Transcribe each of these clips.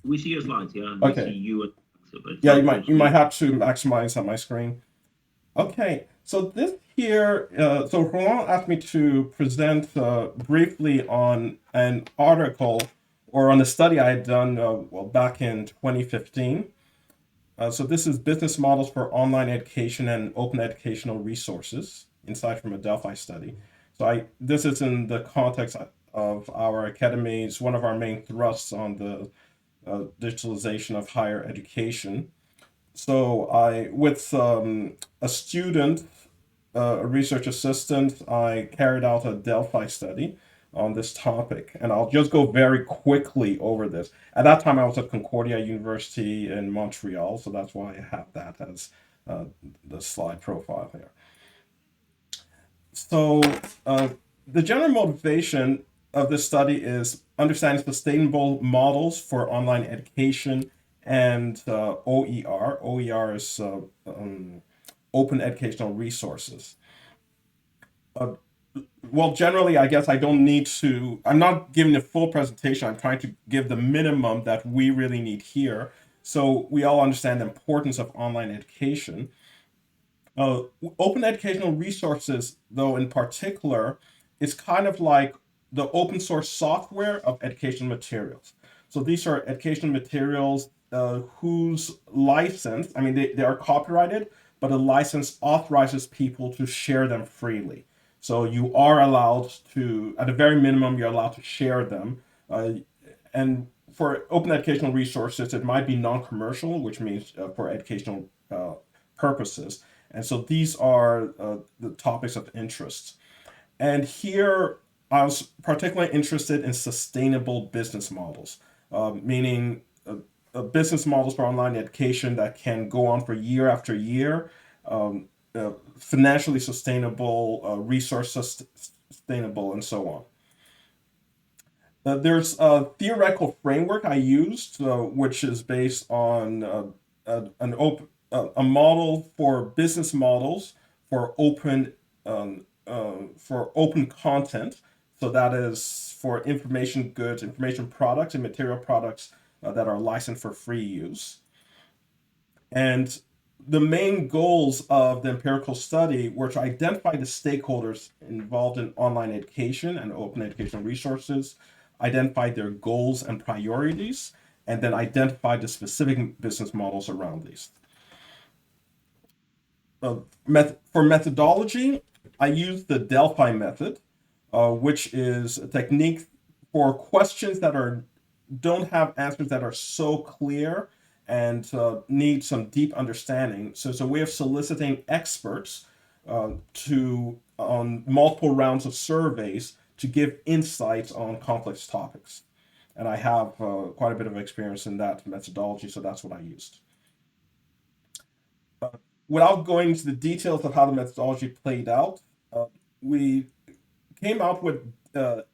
We see your slides, yeah, and we see Okay. you and but it's Yeah, not full you might screen. have to maximize on my screen. Okay. So this here, so Roland asked me to present briefly on an article or on a study I had done well back in 2015. So this is business models for online education and open educational resources, insight from a Delphi study. So this is in the context of our academies, one of our main thrusts on the digitalization of higher education. So with a student, a research assistant, I carried out a Delphi study on this topic, and I'll just go very quickly over this. At that time, I was at Concordia University in Montreal, so that's why I have that as uh, the slide profile here. So the general motivation of this study is understanding sustainable models for online education and OER. OER is open educational resources. Uh, well, generally, I guess I don't need to. I'm not giving a full presentation. I'm trying to give the minimum that we really need here. So we all understand the importance of online education. Uh, Open educational resources, though, in particular, is kind of like the open source software of educational materials. So these are educational materials whose license, I mean, they are copyrighted, but a license authorizes people to share them freely. So you are allowed to, at a very minimum, you're allowed to share them. And for open educational resources, it might be non commercial, which means for educational purposes. And so these are the topics of interest. And here I was particularly interested in sustainable business models, meaning business models for online education that can go on for year after year, financially sustainable, resource sustainable, and so on. There's a theoretical framework I used, which is based on a model for business models for open content. So that is for information goods, information products, and material products that are licensed for free use. And the main goals of the empirical study were to identify the stakeholders involved in online education and open educational resources, identify their goals and priorities, and then identify the specific business models around these. For methodology, I use the Delphi method, which is a technique for questions that are don't have answers that are so clear and need some deep understanding. So it's a way of soliciting experts to on multiple rounds of surveys to give insights on complex topics. And I have quite a bit of experience in that methodology, so that's what I used. Uh, Without going into the details of how the methodology played out, uh, we came out with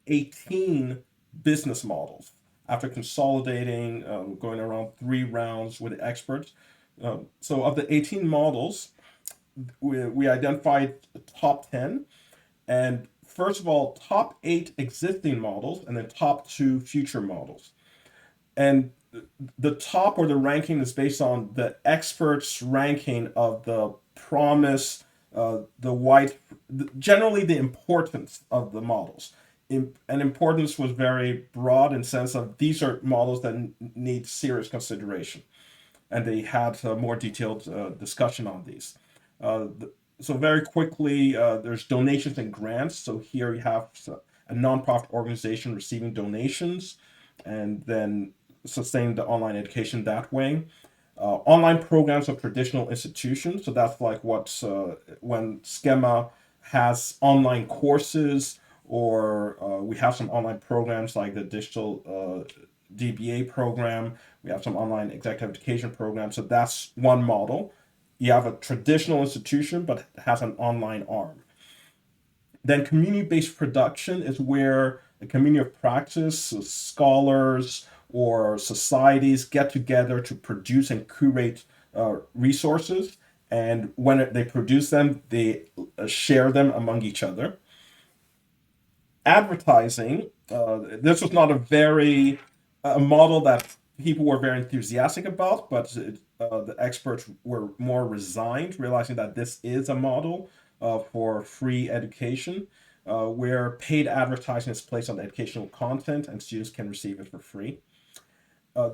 18 business models after consolidating, going around 3 rounds with experts. So, of the 18 models, we identified the top 10. And first of all, top 8 existing models, and then top 2 future models. And the top or the ranking is based on the experts' ranking of the promise, the white, generally the importance of the models. And importance was very broad in sense of these are models that need serious consideration, and they had a more detailed discussion on these. Uh, so very quickly, there's donations and grants. So here you have a nonprofit organization receiving donations, and then sustain the online education that way. Online programs of traditional institutions. So that's like what when Schema has online courses, or we have some online programs like the digital DBA program. We have some online executive education programs. So that's one model. You have a traditional institution, but it has an online arm. Then community-based production is where a community of practice, so scholars or societies get together to produce and curate resources. And when they produce them, they share them among each other. Advertising, this was not a model that people were very enthusiastic about, but the experts were more resigned, realizing that this is a model for free education, where paid advertising is placed on educational content and students can receive it for free.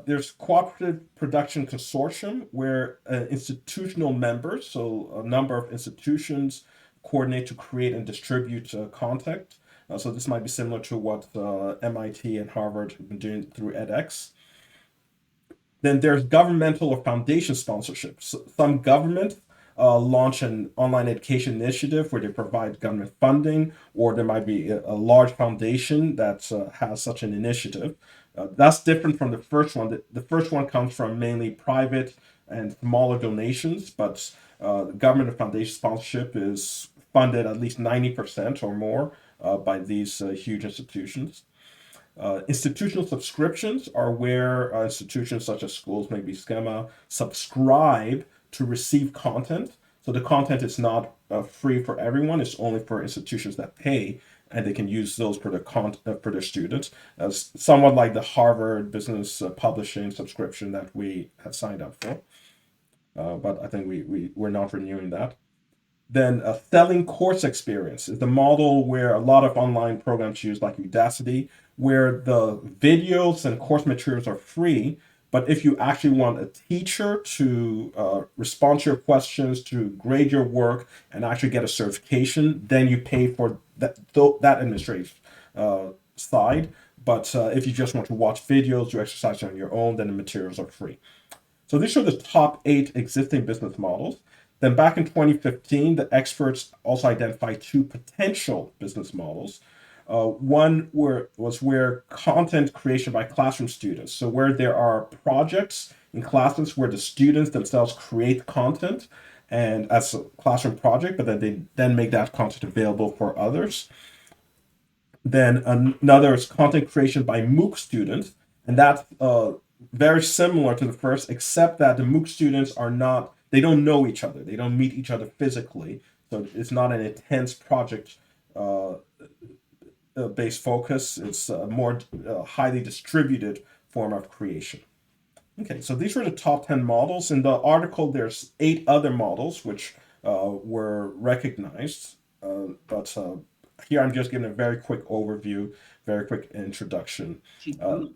There's cooperative production consortium where institutional members, so a number of institutions, coordinate to create and distribute content. So this might be similar to what MIT and Harvard have been doing through edX. Then there's governmental or foundation sponsorship. So some governments launch an online education initiative where they provide government funding, or there might be a large foundation that has such an initiative. That's different from the first one. The first one comes from mainly private and smaller donations, but government and foundation sponsorship is funded at least 90% or more by these huge institutions. Institutional subscriptions are where institutions such as schools, maybe schema, subscribe to receive content. So the content is not free for everyone; it's only for institutions that pay, and they can use those for for their students. Somewhat like the Harvard Business Publishing subscription that we had signed up for, but I think we're not renewing that. Then a selling course experience is the model where a lot of online programs use, like Udacity, where the videos and course materials are free. But if you actually want a teacher to respond to your questions, to grade your work, and actually get a certification, then you pay for that administrative side. But if you just want to watch videos, do exercise on your own, then the materials are free. So these are the top 8 existing business models. Then back in 2015, the experts also identified 2 potential business models. One was where content creation by classroom students. So where there are projects in classes where the students themselves create content and as a classroom project, but then they then make that content available for others. Then another is content creation by MOOC students, and that's very similar to the first, except that the MOOC students are not, they don't know each other, they don't meet each other physically, so it's not an intense project based focus. It's a more highly distributed form of creation. Okay, so these were the top 10 models. In the article, there's 8 other models which were recognized, but here I'm just giving a very quick overview, very quick introduction. Chitu,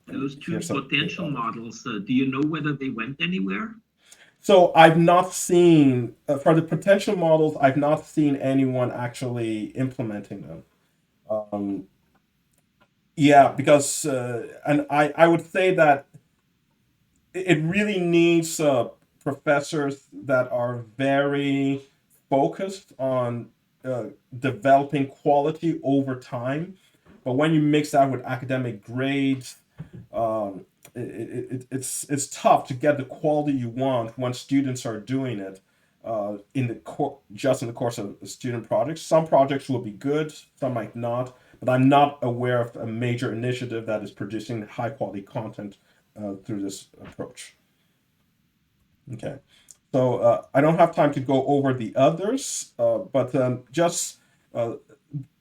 those 2 here's some potential models, do you know whether they went anywhere? So I've not seen, for the potential models, I've not seen anyone actually implementing them. Yeah, because, and I would say that it really needs professors that are very focused on developing quality over time. But when you mix that with academic grades, it's tough to get the quality you want when students are doing it in the just in the course of student projects. Some projects will be good, some might not. But I'm not aware of a major initiative that is producing high quality content through this approach. Okay, so I don't have time to go over the others, but just a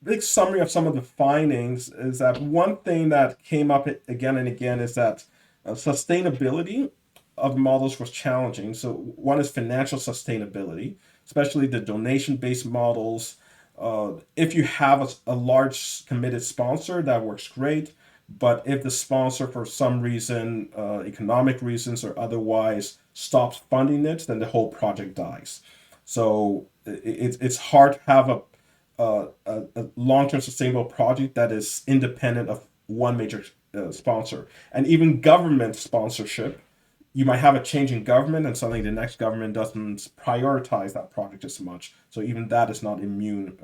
big summary of some of the findings is that one thing that came up again and again is that sustainability of models was challenging. So one is financial sustainability, especially the donation-based models. If you have a large committed sponsor, that works great. But if the sponsor, for some reason, economic reasons or otherwise, stops funding it, then the whole project dies. So it's hard to have a long-term sustainable project that is independent of one major sponsor. And even government sponsorship, you might have a change in government and suddenly the next government doesn't prioritize that project as much. So even that is not immune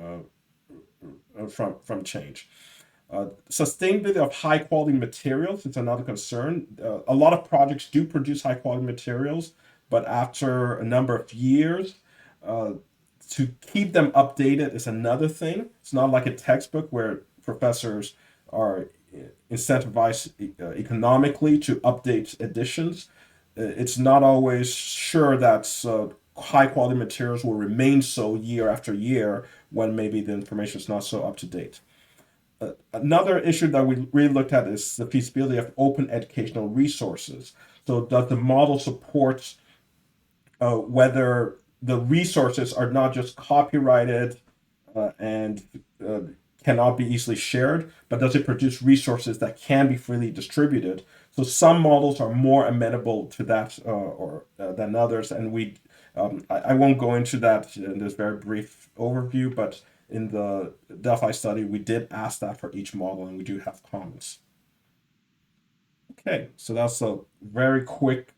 from change. Sustainability of high quality materials is another concern. A lot of projects do produce high quality materials, but after a number of years, to keep them updated is another thing. It's not like a textbook where professors are incentivized economically to update editions. It's not always sure that high quality materials will remain so year after year when maybe the information is not so up to date. Another issue that we really looked at is the feasibility of open educational resources. So does the model support whether the resources are not just copyrighted and cannot be easily shared, but does it produce resources that can be freely distributed? So some models are more amenable to that than others, and I won't go into that in this very brief overview, but in the Delphi study, we did ask that for each model, and we do have comments. Okay, so that's a very quick